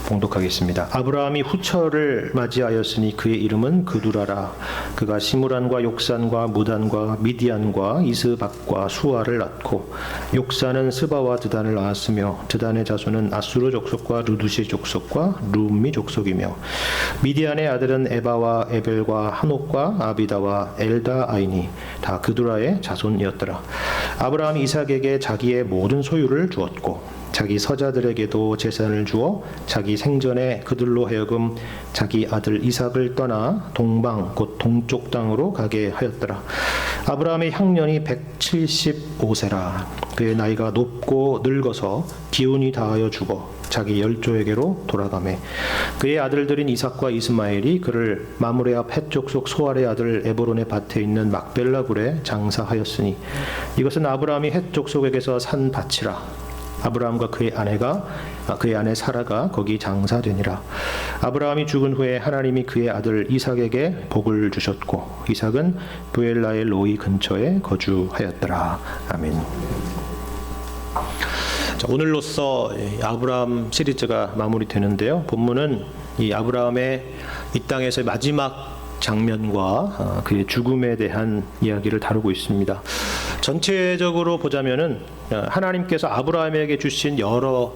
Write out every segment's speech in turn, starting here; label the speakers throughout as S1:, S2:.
S1: 봉독하겠습니다. 아브라함이 후처를 맞이하였으니 그의 이름은 그두라라. 그가 시므란과 욕산과 무단과 미디안과 이스박과 수아를 낳고 욕산은 스바와 드단을 낳았으며 드단의 자손은 아수르 족속과 루두시 족속과 룸미 족속이며 미디안의 아들은 에바와 에벨과 한옥과 아비다와 엘다 아이니 다 그두라의 자손이었더라. 아브라함이 이삭에게 자기의 모든 소유를 주었고 자기 서자들에게도 재산을 주어 자기 생전에 그들로 하여금 자기 아들 이삭을 떠나 동방 곧 동쪽 땅으로 가게 하였더라. 아브라함의 향년이 175세라. 그의 나이가 높고 늙어서 기운이 다하여 죽어 자기 열조에게로 돌아가매 그의 아들들인 이삭과 이스마엘이 그를 마므레 앞 헷 족속 소알의 아들 에브론의 밭에 있는 막벨라 굴에 장사하였으니 이것은 아브라함이 헷 족속에게서 산 밭이라. 아브라함과 그의 아내 사라가 거기 장사되니라. 아브라함이 죽은 후에 하나님이 그의 아들 이삭에게 복을 주셨고 이삭은 부엘라의 로이 근처에 거주하였더라. 아멘. 자, 오늘로써 아브라함 시리즈가 마무리되는데요. 본문은 이 아브라함의 이 땅에서의 마지막 장면과 그의 죽음에 대한 이야기를 다루고 있습니다. 전체적으로 보자면은 하나님께서 아브라함에게 주신 여러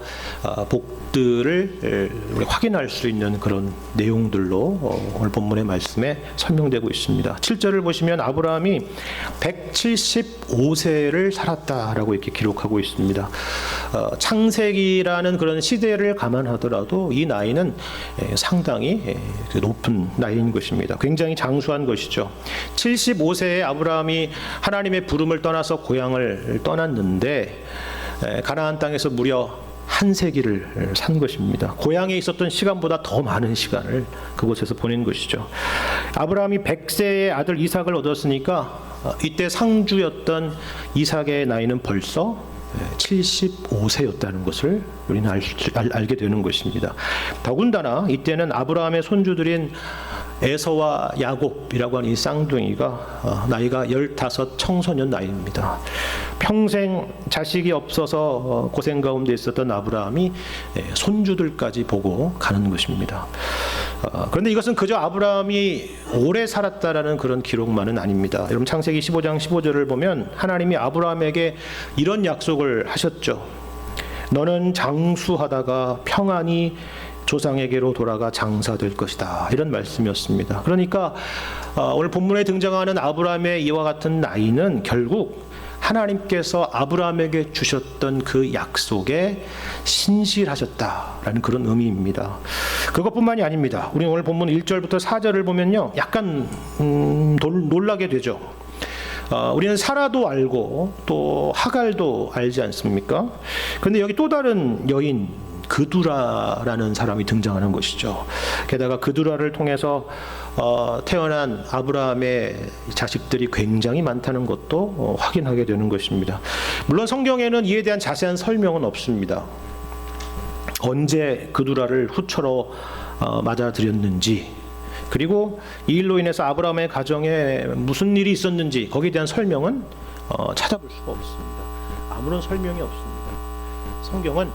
S1: 복들을 확인할 수 있는 그런 내용들로 오늘 본문의 말씀에 설명되고 있습니다. 7절을 보시면 아브라함이 175세를 살았다라고 이렇게 기록하고 있습니다. 창세기라는 그런 시대를 감안하더라도 이 나이는 상당히 높은 나이인 것입니다. 굉장히 장수한 것이죠. 75세에 아브라함이 하나님의 부름을 떠나서 고향을 떠났는데 가나안 땅에서 무려 한 세기를 산 것입니다. 고향에 있었던 시간보다 더 많은 시간을 그곳에서 보낸 것이죠. 아브라함이 100세의 아들 이삭을 얻었으니까 이때 상주였던 이삭의 나이는 벌써 75세였다는 것을 우리는 알게 되는 것입니다. 더군다나 이때는 아브라함의 손주들인 에서와 야곱이라고 하는 이 쌍둥이가 나이가 15 청소년 나이입니다. 평생 자식이 없어서 고생 가운데 있었던 아브라함이 손주들까지 보고 가는 것입니다. 그런데 이것은 그저 아브라함이 오래 살았다라는 그런 기록만은 아닙니다. 여러분 창세기 15장 15절을 보면 하나님이 아브라함에게 이런 약속을 하셨죠. 너는 장수하다가 평안히 조상에게로 돌아가 장사될 것이다. 이런 말씀이었습니다. 그러니까 오늘 본문에 등장하는 아브라함의 이와 같은 나이는 결국 하나님께서 아브라함에게 주셨던 그 약속에 신실하셨다라는 그런 의미입니다. 그것뿐만이 아닙니다. 우리 오늘 본문 1절부터 4절을 보면요, 약간 놀라게 되죠. 우리는 사라도 알고 또 하갈도 알지 않습니까? 그런데 여기 또 다른 여인 그두라라는 사람이 등장하는 것이죠. 게다가 그두라를 통해서 태어난 아브라함의 자식들이 굉장히 많다는 것도 확인하게 되는 것입니다. 물론 성경에는 이에 대한 자세한 설명은 없습니다. 언제 그두라를 후처로 맞아들였는지, 그리고 이 일로 인해서 아브라함의 가정에 무슨 일이 있었는지 거기에 대한 설명은 찾아볼 수가 없습니다. 아무런 설명이 없습니다. 성경은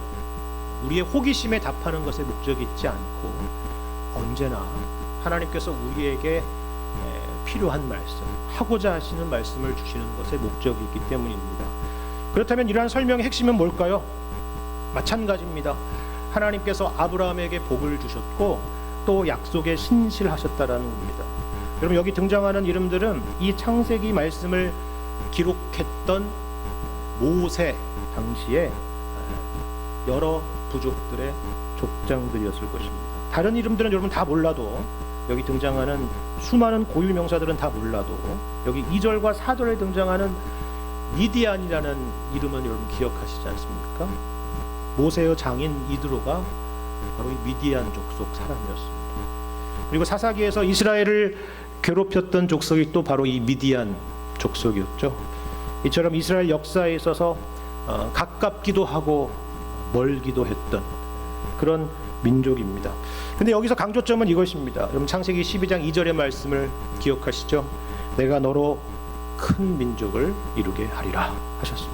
S1: 우리의 호기심에 답하는 것에 목적이 있지 않고 언제나 하나님께서 우리에게 필요한 말씀, 하고자 하시는 말씀을 주시는 것에 목적이 있기 때문입니다. 그렇다면 이러한 설명의 핵심은 뭘까요? 마찬가지입니다. 하나님께서 아브라함에게 복을 주셨고 또 약속에 신실하셨다라는 겁니다. 여러분 여기 등장하는 이름들은 이 창세기 말씀을 기록했던 모세 당시에 여러 부족들의 족장들이었을 것입니다. 다른 이름들은 여러분 다 몰라도, 여기 등장하는 수많은 고유 명사들은 다 몰라도 여기 2절과 4절에 등장하는 미디안이라는 이름은 여러분 기억하시지 않습니까? 모세의 장인 이드로가 바로 이 미디안 족속 사람이었습니다. 그리고 사사기에서 이스라엘을 괴롭혔던 족속이 또 바로 이 미디안 족속이었죠. 이처럼 이스라엘 역사에 있어서 가깝기도 하고 멀기도 했던 그런 민족입니다. 근데 여기서 강조점은 이것입니다. 여러분 창세기 12장 2절의 말씀을 기억하시죠? 내가 너로 큰 민족을 이루게 하리라 하셨습니다.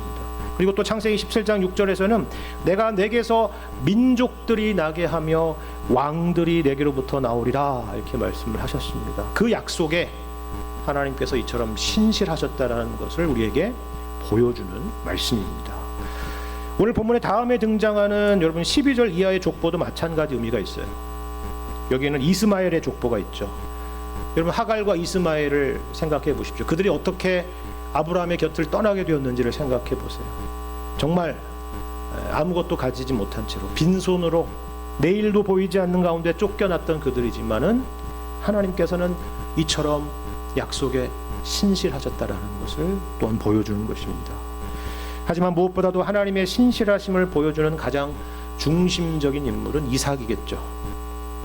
S1: 그리고 또 창세기 17장 6절에서는 내가 내게서 민족들이 나게 하며 왕들이 내게로부터 나오리라 이렇게 말씀을 하셨습니다. 그 약속에 하나님께서 이처럼 신실하셨다라는 것을 우리에게 보여주는 말씀입니다. 오늘 본문의 다음에 등장하는 여러분 12절 이하의 족보도 마찬가지 의미가 있어요. 여기에는 이스마엘의 족보가 있죠. 여러분 하갈과 이스마엘을 생각해 보십시오. 그들이 어떻게 아브라함의 곁을 떠나게 되었는지를 생각해 보세요. 정말 아무것도 가지지 못한 채로 빈손으로 내일도 보이지 않는 가운데 쫓겨났던 그들이지만은 하나님께서는 이처럼 약속에 신실하셨다라는 것을 또한 보여주는 것입니다. 하지만 무엇보다도 하나님의 신실하심을 보여주는 가장 중심적인 인물은 이삭이겠죠.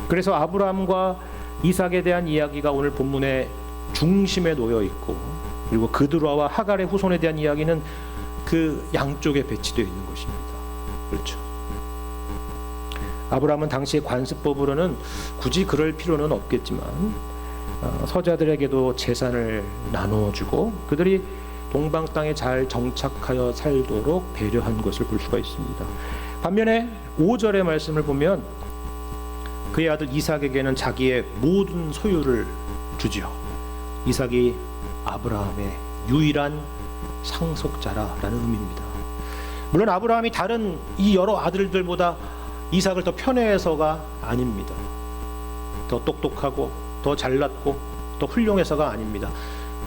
S1: 그래서 아브라함과 이삭에 대한 이야기가 오늘 본문의 중심에 놓여 있고, 그리고 그드라와 하갈의 후손에 대한 이야기는 그 양쪽에 배치되어 있는 것입니다. 그렇죠. 아브라함은 당시 관습법으로는 굳이 그럴 필요는 없겠지만 서자들에게도 재산을 나누어주고 그들이 동방 땅에 잘 정착하여 살도록 배려한 것을 볼 수가 있습니다. 반면에 5절의 말씀을 보면 그의 아들 이삭에게는 자기의 모든 소유를 주지요. 이삭이 아브라함의 유일한 상속자라는 의미입니다. 물론 아브라함이 다른 이 여러 아들들보다 이삭을 더 편애해서가 아닙니다. 더 똑똑하고 더 잘났고 더 훌륭해서가 아닙니다.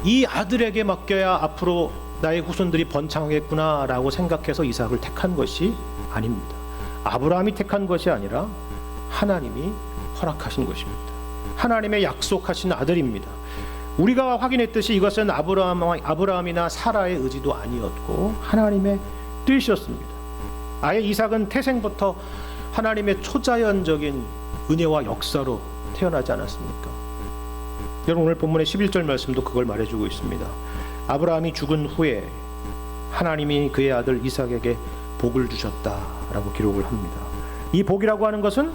S1: 이 아들에게 맡겨야 앞으로 나의 후손들이 번창하겠구나라고 생각해서 이삭을 택한 것이 아닙니다. 아브라함이 택한 것이 아니라 하나님이 허락하신 것입니다. 하나님의 약속하신 아들입니다. 우리가 확인했듯이 이것은 아브라함이나 사라의 의지도 아니었고 하나님의 뜻이었습니다. 아예 이삭은 태생부터 하나님의 초자연적인 은혜와 역사로 태어나지 않았습니까? 여러분 오늘 본문의 11절 말씀도 그걸 말해주고 있습니다. 아브라함이 죽은 후에 하나님이 그의 아들 이삭에게 복을 주셨다라고 기록을 합니다. 이 복이라고 하는 것은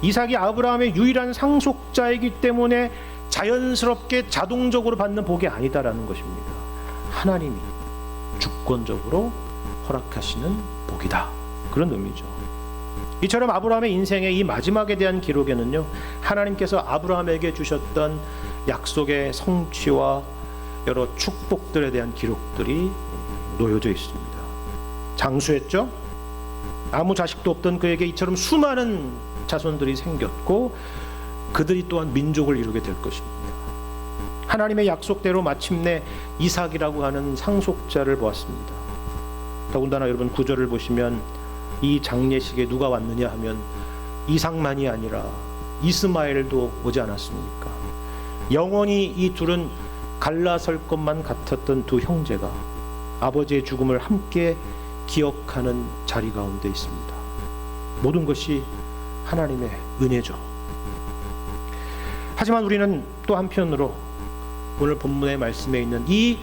S1: 이삭이 아브라함의 유일한 상속자이기 때문에 자연스럽게 자동적으로 받는 복이 아니다라는 것입니다. 하나님이 주권적으로 허락하시는 복이다, 그런 의미죠. 이처럼 아브라함의 인생의 이 마지막에 대한 기록에는요, 하나님께서 아브라함에게 주셨던 약속의 성취와 여러 축복들에 대한 기록들이 놓여져 있습니다. 장수했죠. 아무 자식도 없던 그에게 이처럼 수많은 자손들이 생겼고 그들이 또한 민족을 이루게 될 것입니다. 하나님의 약속대로 마침내 이삭이라고 하는 상속자를 보았습니다. 더군다나 여러분 9절을 보시면 이 장례식에 누가 왔느냐 하면 이삭만이 아니라 이스마엘도 오지 않았습니까? 영원히 이 둘은 갈라설 것만 같았던 두 형제가 아버지의 죽음을 함께 기억하는 자리 가운데 있습니다. 모든 것이 하나님의 은혜죠. 하지만 우리는 또 한편으로 오늘 본문의 말씀에 있는 이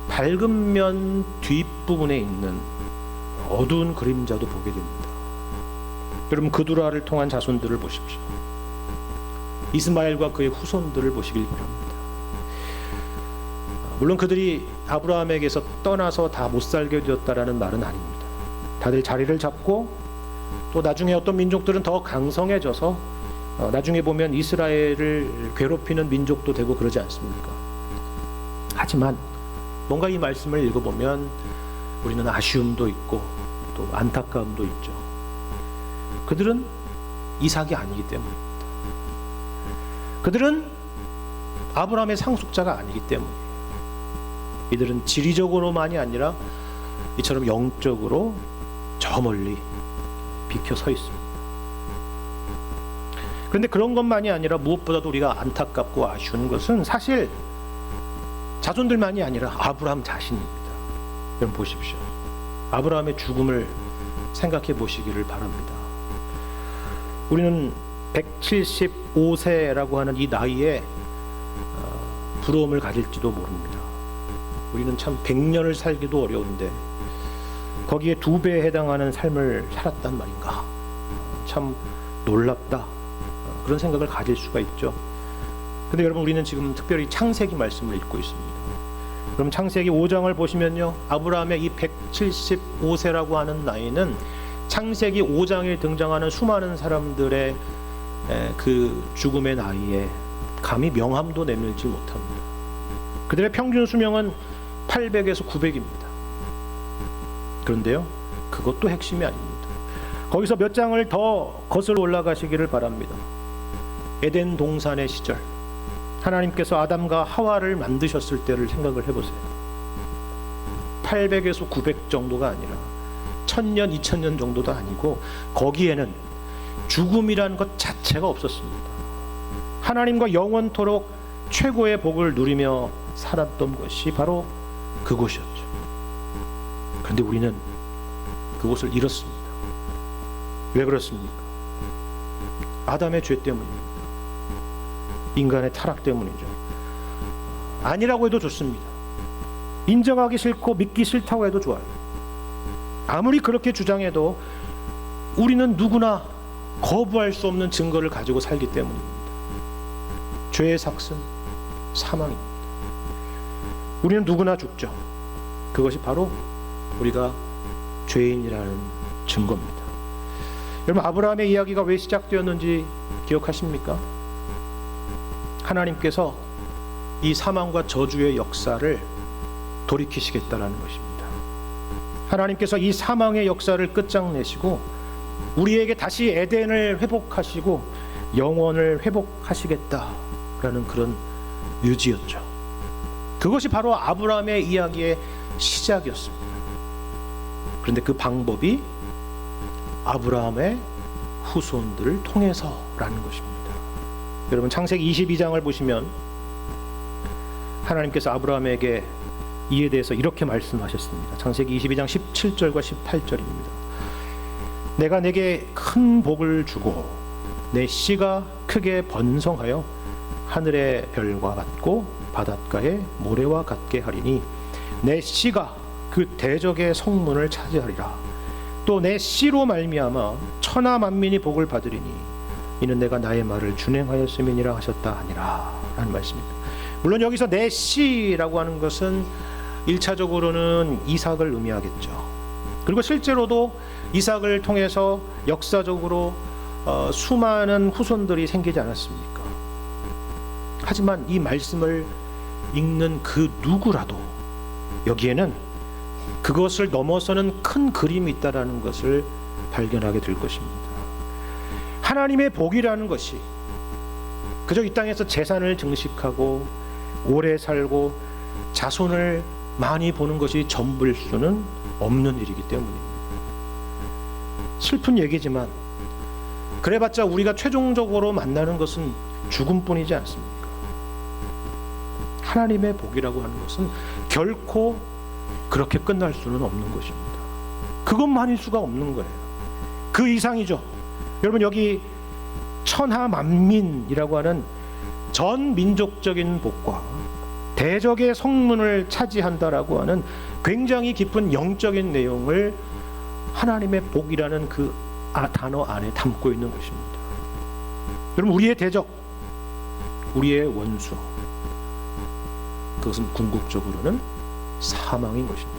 S1: 밝은 면 뒷부분에 있는 어두운 그림자도 보게 됩니다. 여러분 그두라를 통한 자손들을 보십시오. 이스마엘과 그의 후손들을 보시길 바랍니다. 물론 그들이 아브라함에게서 떠나서 다 못 살게 되었다라는 말은 아닙니다. 다들 자리를 잡고 또 나중에 어떤 민족들은 더 강성해져서 나중에 보면 이스라엘을 괴롭히는 민족도 되고 그러지 않습니까? 하지만 뭔가 이 말씀을 읽어보면 우리는 아쉬움도 있고 또 안타까움도 있죠. 그들은 이삭이 아니기 때문입니다. 그들은 아브라함의 상속자가 아니기 때문이에요. 이들은 지리적으로만이 아니라 이처럼 영적으로 저 멀리 비켜 서 있습니다. 그런데 그런 것만이 아니라 무엇보다도 우리가 안타깝고 아쉬운 것은 사실 자손들만이 아니라 아브라함 자신입니다. 여러분 보십시오. 아브라함의 죽음을 생각해 보시기를 바랍니다. 우리는 175세라고 하는 이 나이에 부러움을 가질지도 모릅니다. 우리는 참 100년을 살기도 어려운데 거기에 2배에 해당하는 삶을 살았단 말인가. 참 놀랍다, 그런 생각을 가질 수가 있죠. 근데 여러분 우리는 지금 특별히 창세기 말씀을 읽고 있습니다. 그럼 창세기 5장을 보시면요, 아브라함의 이 175세라고 하는 나이는 창세기 5장에 등장하는 수많은 사람들의 그 죽음의 나이에 감히 명함도 내밀지 못합니다. 그들의 평균 수명은 800에서 900입니다. 그런데요, 그것도 핵심이 아닙니다. 거기서 몇 장을 더 거슬러 올라가시기를 바랍니다. 에덴 동산의 시절, 하나님께서 아담과 하와를 만드셨을 때를 생각을 해보세요. 800에서 900 정도가 아니라 1000년, 2000년 정도도 아니고 거기에는 죽음이라는 것 자체가 없었습니다. 하나님과 영원토록 최고의 복을 누리며 살았던 것이 바로 그곳이었죠. 그런데 우리는 그곳을 잃었습니다. 왜 그렇습니까? 아담의 죄 때문입니다. 인간의 타락 때문이죠. 아니라고 해도 좋습니다. 인정하기 싫고 믿기 싫다고 해도 좋아요. 아무리 그렇게 주장해도 우리는 누구나 거부할 수 없는 증거를 가지고 살기 때문입니다. 죄의 삭은 사망입니다. 우리는 누구나 죽죠. 그것이 바로 우리가 죄인이라는 증거입니다. 여러분, 아브라함의 이야기가 왜 시작되었는지 기억하십니까? 하나님께서 이 사망과 저주의 역사를 돌이키시겠다라는 것입니다. 하나님께서 이 사망의 역사를 끝장내시고 우리에게 다시 에덴을 회복하시고 영원을 회복하시겠다라는 그런 의지였죠. 그것이 바로 아브라함의 이야기의 시작이었습니다. 그런데 그 방법이 아브라함의 후손들을 통해서라는 것입니다. 여러분, 창세기 22장을 보시면 하나님께서 아브라함에게 이에 대해서 이렇게 말씀하셨습니다. 창세기 22장 17절과 18절입니다. 내가 내게 큰 복을 주고 내 씨가 크게 번성하여 하늘의 별과 같고 바닷가의 모래와 같게 하리니 내 씨가 그 대적의 성문을 차지하리라. 또 내 씨로 말미암아 천하 만민이 복을 받으리니 이는 내가 나의 말을 준행하였음이니라 하셨다 하니라 라는 말씀입니다. 물론 여기서 내 씨라고 하는 것은 1차적으로는 이삭을 의미하겠죠. 그리고 실제로도 이삭을 통해서 역사적으로 수많은 후손들이 생기지 않았습니까? 하지만 이 말씀을 읽는 그 누구라도 여기에는 그것을 넘어서는 큰 그림이 있다는 것을 발견하게 될 것입니다. 하나님의 복이라는 것이 그저 이 땅에서 재산을 증식하고 오래 살고 자손을 많이 보는 것이 전부일 수는 없는 일이기 때문입니다. 슬픈 얘기지만 그래봤자 우리가 최종적으로 만나는 것은 죽음뿐이지 않습니까? 하나님의 복이라고 하는 것은 결코 그렇게 끝날 수는 없는 것입니다. 그것만일 수가 없는 거예요. 그 이상이죠. 여러분, 여기 천하 만민이라고 하는 전 민족적인 복과 대적의 성문을 차지한다라고 하는 굉장히 깊은 영적인 내용을 하나님의 복이라는 그 단어 안에 담고 있는 것입니다. 여러분, 우리의 대적, 우리의 원수, 그것은 궁극적으로는 사망인 것입니다.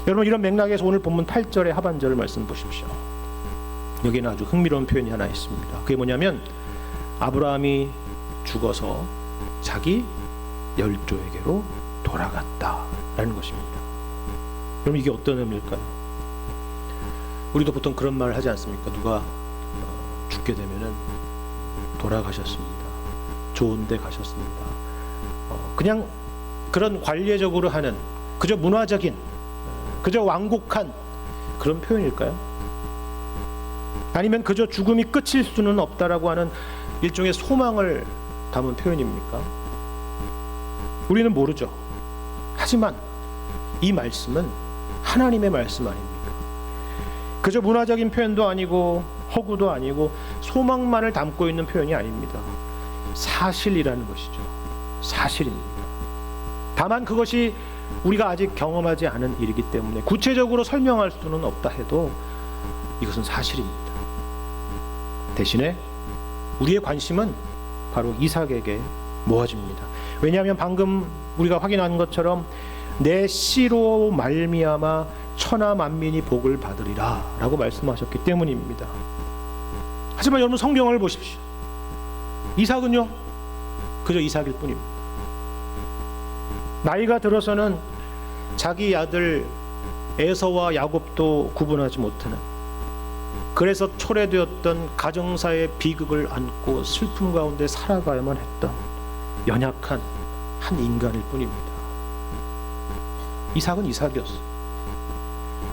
S1: 여러분, 이런 맥락에서 오늘 본문 8절의 하반절을 말씀 보십시오. 여기는 아주 흥미로운 표현이 하나 있습니다. 그게 뭐냐면 아브라함이 죽어서 자기 열조에게로 돌아갔다라는 것입니다. 그럼 이게 어떤 의미일까요? 우리도 보통 그런 말을 하지 않습니까? 누가 죽게 되면은 돌아가셨습니다. 좋은 데 가셨습니다. 그냥 그런 관례적으로 하는 그저 문화적인 그저 완곡한 그런 표현일까요? 아니면 그저 죽음이 끝일 수는 없다라고 하는 일종의 소망을 담은 표현입니까? 우리는 모르죠. 하지만 이 말씀은 하나님의 말씀 아닙니까? 그저 문화적인 표현도 아니고 허구도 아니고 소망만을 담고 있는 표현이 아닙니다. 사실이라는 것이죠. 사실입니다. 다만 그것이 우리가 아직 경험하지 않은 일이기 때문에 구체적으로 설명할 수는 없다 해도 이것은 사실입니다. 대신에 우리의 관심은 바로 이삭에게 모아집니다. 왜냐하면 방금 우리가 확인한 것처럼 내 씨로 말미암아 천하 만민이 복을 받으리라 라고 말씀하셨기 때문입니다. 하지만 여러분 성경을 보십시오. 이삭은요 그저 이삭일 뿐입니다. 나이가 들어서는 자기 아들 에서와 야곱도 구분하지 못하는, 그래서 초래되었던 가정사의 비극을 안고 슬픔 가운데 살아가야만 했던 연약한 한 인간일 뿐입니다. 이삭은 이삭이었어요.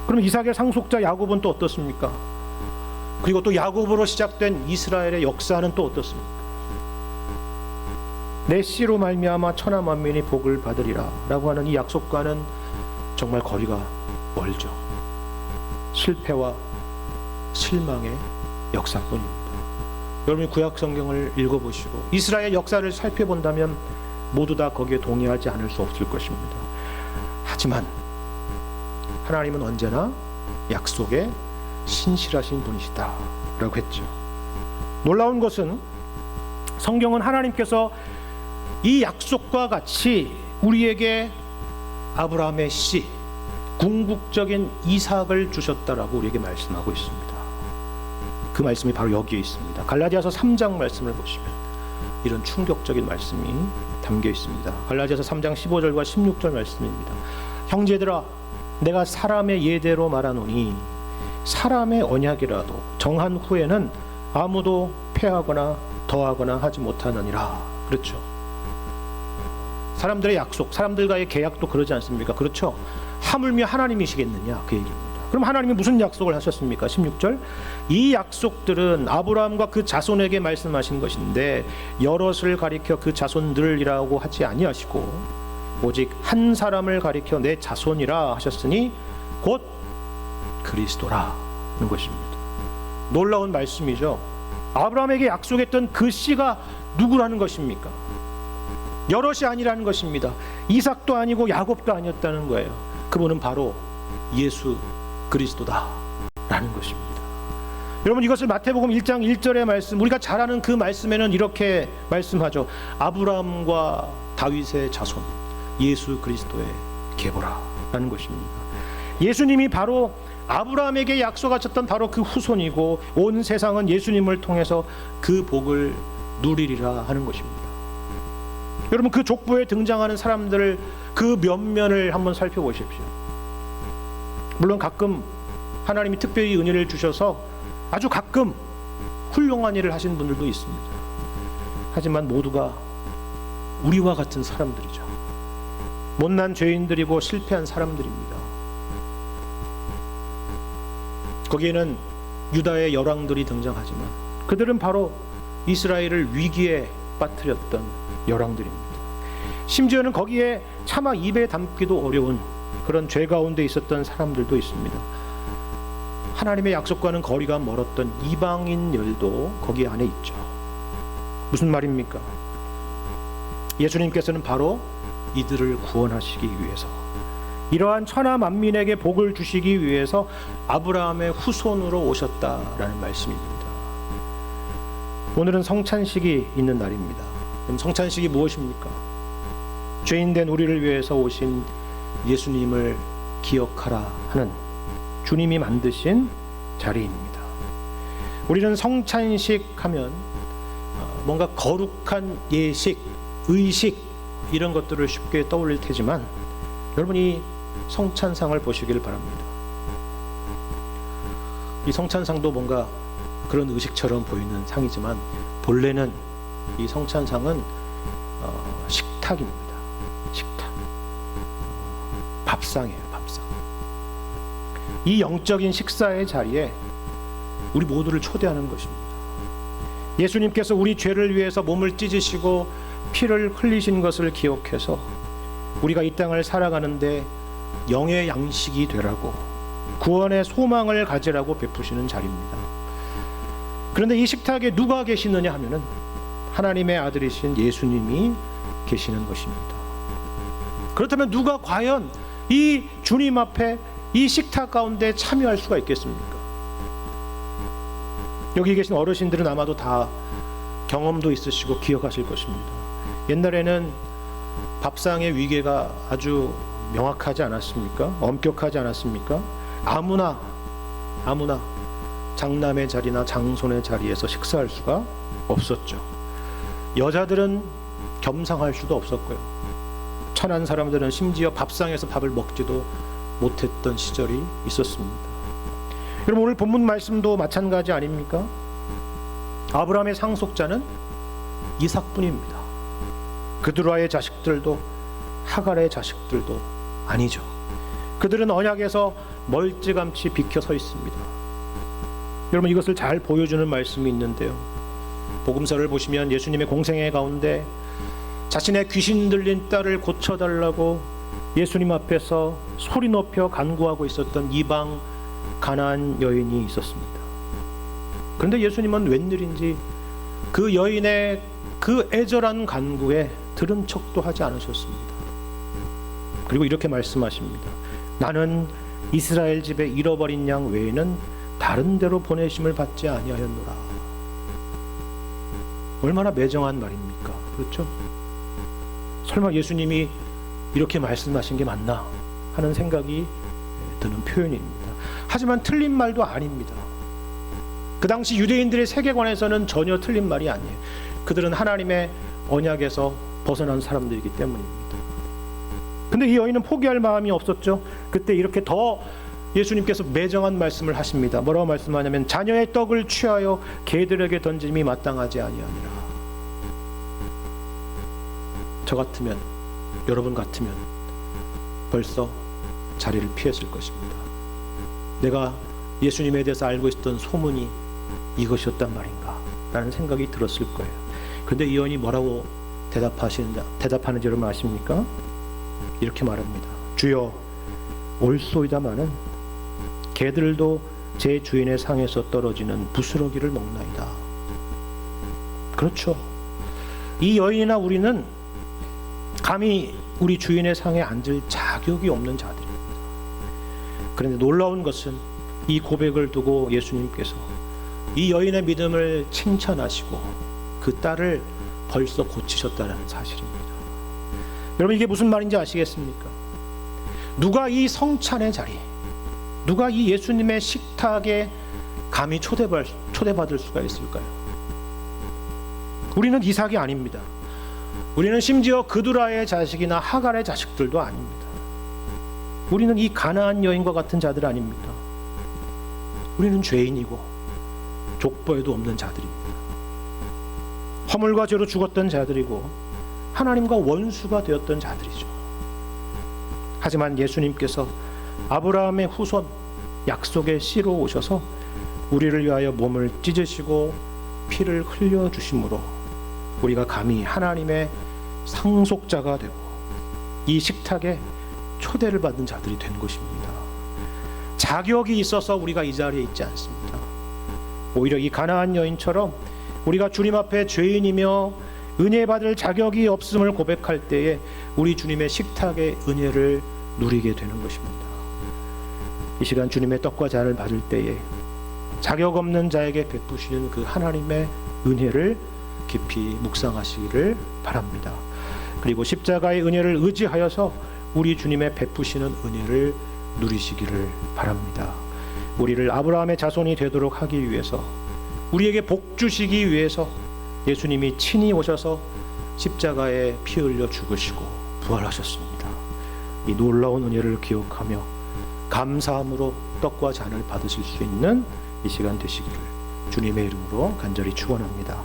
S1: 그럼 이삭의 상속자 야곱은 또 어떻습니까? 그리고 또 야곱으로 시작된 이스라엘의 역사는 또 어떻습니까? 내 씨로 말미암아 천하 만민이 복을 받으리라 라고 하는 이 약속과는 정말 거리가 멀죠. 실패와 실망의 역사뿐입니다. 여러분이 구약 성경을 읽어보시고 이스라엘 역사를 살펴본다면 모두 다 거기에 동의하지 않을 수 없을 것입니다. 하지만 하나님은 언제나 약속에 신실하신 분이시다 라고 했죠. 놀라운 것은 성경은 하나님께서 이 약속과 같이 우리에게 아브라함의 씨, 궁극적인 이삭을 주셨다라고 우리에게 말씀하고 있습니다. 그 말씀이 바로 여기에 있습니다. 갈라디아서 3장 말씀을 보시면 이런 충격적인 말씀이 담겨 있습니다. 갈라디아서 3장 15절과 16절 말씀입니다. 형제들아, 내가 사람의 예대로 말하노니 사람의 언약이라도 정한 후에는 아무도 패하거나 더하거나 하지 못하느니라. 그렇죠. 사람들의 약속, 사람들과의 계약도 그러지 않습니까? 그렇죠. 하물며 하나님이시겠느냐 그 얘기입니다. 그럼 하나님이 무슨 약속을 하셨습니까? 16절, 이 약속들은 아브라함과 그 자손에게 말씀하신 것인데 여럿을 가리켜 그 자손들이라고 하지 아니하시고 오직 한 사람을 가리켜 내 자손이라 하셨으니 곧 그리스도라는 것입니다. 놀라운 말씀이죠. 아브라함에게 약속했던 그 씨가 누구라는 것입니까? 여럿이 아니라는 것입니다. 이삭도 아니고 야곱도 아니었다는 거예요. 그분은 바로 예수 그리스도다라는 것입니다. 여러분, 이것을 마태복음 1장 1절의 말씀, 우리가 잘 아는 그 말씀에는 이렇게 말씀하죠. 아브라함과 다윗의 자손 예수 그리스도의 계보라라는 것입니다. 예수님이 바로 아브라함에게 약속하셨던 바로 그 후손이고 온 세상은 예수님을 통해서 그 복을 누리리라 하는 것입니다. 여러분, 그 족보에 등장하는 사람들 그 면면을 한번 살펴보십시오. 물론 가끔 하나님이 특별히 은혜를 주셔서 아주 가끔 훌륭한 일을 하신 분들도 있습니다. 하지만 모두가 우리와 같은 사람들이죠. 못난 죄인들이고 실패한 사람들입니다. 거기에는 유다의 열왕들이 등장하지만 그들은 바로 이스라엘을 위기에 빠뜨렸던 열왕들입니다. 심지어는 거기에 차마 입에 담기도 어려운 그런 죄 가운데 있었던 사람들도 있습니다. 하나님의 약속과는 거리가 멀었던 이방인들도 거기 안에 있죠. 무슨 말입니까? 예수님께서는 바로 이들을 구원하시기 위해서, 이러한 천하 만민에게 복을 주시기 위해서 아브라함의 후손으로 오셨다라는 말씀입니다. 오늘은 성찬식이 있는 날입니다. 그럼 성찬식이 무엇입니까? 죄인된 우리를 위해서 오신 예수님을 기억하라 하는 주님이 만드신 자리입니다. 우리는 성찬식 하면 뭔가 거룩한 예식, 의식 이런 것들을 쉽게 떠올릴 테지만 여러분이 성찬상을 보시길 바랍니다. 이 성찬상도 뭔가 그런 의식처럼 보이는 상이지만 본래는 이 성찬상은 식탁입니다. 식탁, 밥상이에요. 밥상. 이 영적인 식사의 자리에 우리 모두를 초대하는 것입니다. 예수님께서 우리 죄를 위해서 몸을 찢으시고 피를 흘리신 것을 기억해서 우리가 이 땅을 살아가는데 영의 양식이 되라고, 구원의 소망을 가지라고 베푸시는 자리입니다. 그런데 이 식탁에 누가 계시느냐 하면은 하나님의 아들이신 예수님이 계시는 것입니다. 그렇다면 누가 과연 이 주님 앞에 이 식탁 가운데 참여할 수가 있겠습니까? 여기 계신 어르신들은 아마도 다 경험도 있으시고 기억하실 것입니다. 옛날에는 밥상의 위계가 아주 명확하지 않았습니까? 엄격하지 않았습니까? 아무나 장남의 자리나 장손의 자리에서 식사할 수가 없었죠. 여자들은 겸상할 수도 없었고요. 천한 사람들은 심지어 밥상에서 밥을 먹지도 못했던 시절이 있었습니다. 여러분, 오늘 본문 말씀도 마찬가지 아닙니까? 아브라함의 상속자는 이삭뿐입니다. 그드라의 자식들도 하갈의 자식들도 아니죠. 그들은 언약에서 멀찌감치 비켜 서 있습니다. 여러분, 이것을 잘 보여주는 말씀이 있는데요. 복음서를 보시면 예수님의 공생애 가운데 자신의 귀신 들린 딸을 고쳐달라고 예수님 앞에서 소리 높여 간구하고 있었던 이방 가나안 여인이 있었습니다. 그런데 예수님은 웬일인지 그 여인의 그 애절한 간구에 들은 척도 하지 않으셨습니다. 그리고 이렇게 말씀하십니다. 나는 이스라엘 집에 잃어버린 양 외에는 다른 데로 보내심을 받지 아니하였노라. 얼마나 매정한 말입니까? 그렇죠? 설마 예수님이 이렇게 말씀하신 게 맞나 하는 생각이 드는 표현입니다. 하지만 틀린 말도 아닙니다. 그 당시 유대인들의 세계관에서는 전혀 틀린 말이 아니에요. 그들은 하나님의 언약에서 벗어난 사람들이기 때문입니다. 근데 이 여인은 포기할 마음이 없었죠. 그때 이렇게 더 예수님께서 매정한 말씀을 하십니다. 뭐라고 말씀하냐면 자녀의 떡을 취하여 개들에게 던짐이 마땅하지 아니하니라. 저 같으면, 여러분 같으면 벌써 자리를 피했을 것입니다. 내가 예수님에 대해서 알고 있었던 소문이 이것이었단 말인가 라는 생각이 들었을 거예요. 그런데 이 여인이 뭐라고 대답하는지 여러분 아십니까? 이렇게 말합니다. 주여, 옳소이다마는 개들도 제 주인의 상에서 떨어지는 부스러기를 먹나이다. 그렇죠. 이 여인이나 우리는 감히 우리 주인의 상에 앉을 자격이 없는 자들입니다. 그런데 놀라운 것은 이 고백을 두고 예수님께서 이 여인의 믿음을 칭찬하시고 그 딸을 벌써 고치셨다는 사실입니다. 여러분, 이게 무슨 말인지 아시겠습니까? 누가 이 성찬의 자리, 누가 이 예수님의 식탁에 감히 초대받을 수가 있을까요? 우리는 이삭이 아닙니다. 우리는 심지어 그두라의 자식이나 하갈의 자식들도 아닙니다. 우리는 이 가나안 여인과 같은 자들 아닙니다. 우리는 죄인이고 족보에도 없는 자들입니다. 허물과 죄로 죽었던 자들이고 하나님과 원수가 되었던 자들이죠. 하지만 예수님께서 아브라함의 후손, 약속의 씨로 오셔서 우리를 위하여 몸을 찢으시고 피를 흘려주심으로 우리가 감히 하나님의 상속자가 되고 이 식탁에 초대를 받은 자들이 된 것입니다. 자격이 있어서 우리가 이 자리에 있지 않습니다. 오히려 이 가나안 여인처럼 우리가 주님 앞에 죄인이며 은혜 받을 자격이 없음을 고백할 때에 우리 주님의 식탁의 은혜를 누리게 되는 것입니다. 이 시간 주님의 떡과 잔을 받을 때에 자격 없는 자에게 베푸시는 그 하나님의 은혜를 깊이 묵상하시기를 바랍니다. 그리고 십자가의 은혜를 의지하여서 우리 주님의 베푸시는 은혜를 누리시기를 바랍니다. 우리를 아브라함의 자손이 되도록 하기 위해서, 우리에게 복 주시기 위해서 예수님이 친히 오셔서 십자가에 피 흘려 죽으시고 부활하셨습니다. 이 놀라운 은혜를 기억하며 감사함으로 떡과 잔을 받으실 수 있는 이 시간 되시기를 주님의 이름으로 간절히 축원합니다.